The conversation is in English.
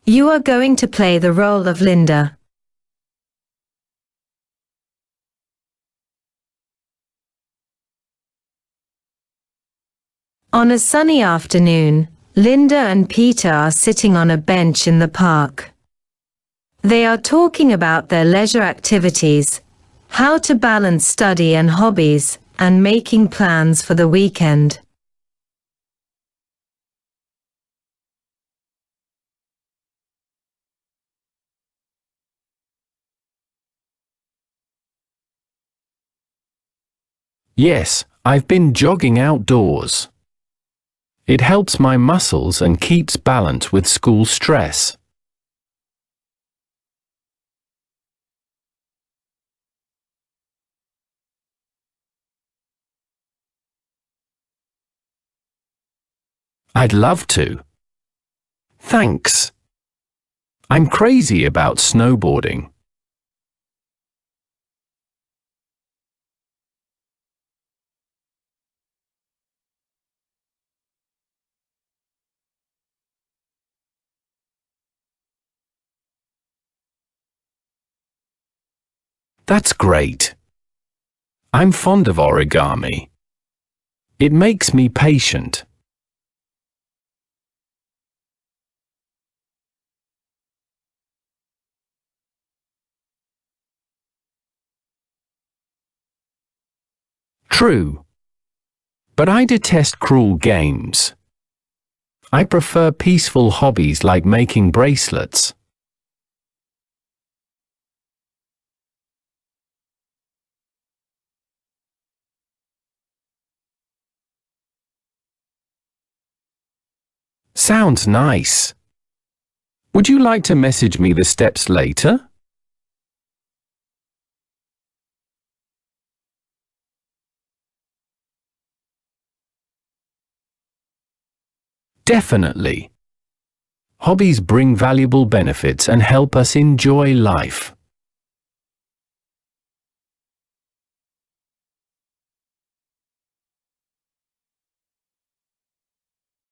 You are going to play the role of Linda. On a sunny afternoon, Linda and Peter are sitting on a bench in the park. They are talking about their leisure activities, how to balance study and hobbies, and making plans for the weekend. Yes, I've been jogging outdoors. It helps my muscles and keeps balance with school stress. I'd love to. Thanks. I'm crazy about snowboarding. That's great. I'm fond of origami. It makes me patient. True. But I detest cruel games. I prefer peaceful hobbies like making bracelets. Sounds nice. Would you like to message me the steps later? Definitely. Hobbies bring valuable benefits and help us enjoy life.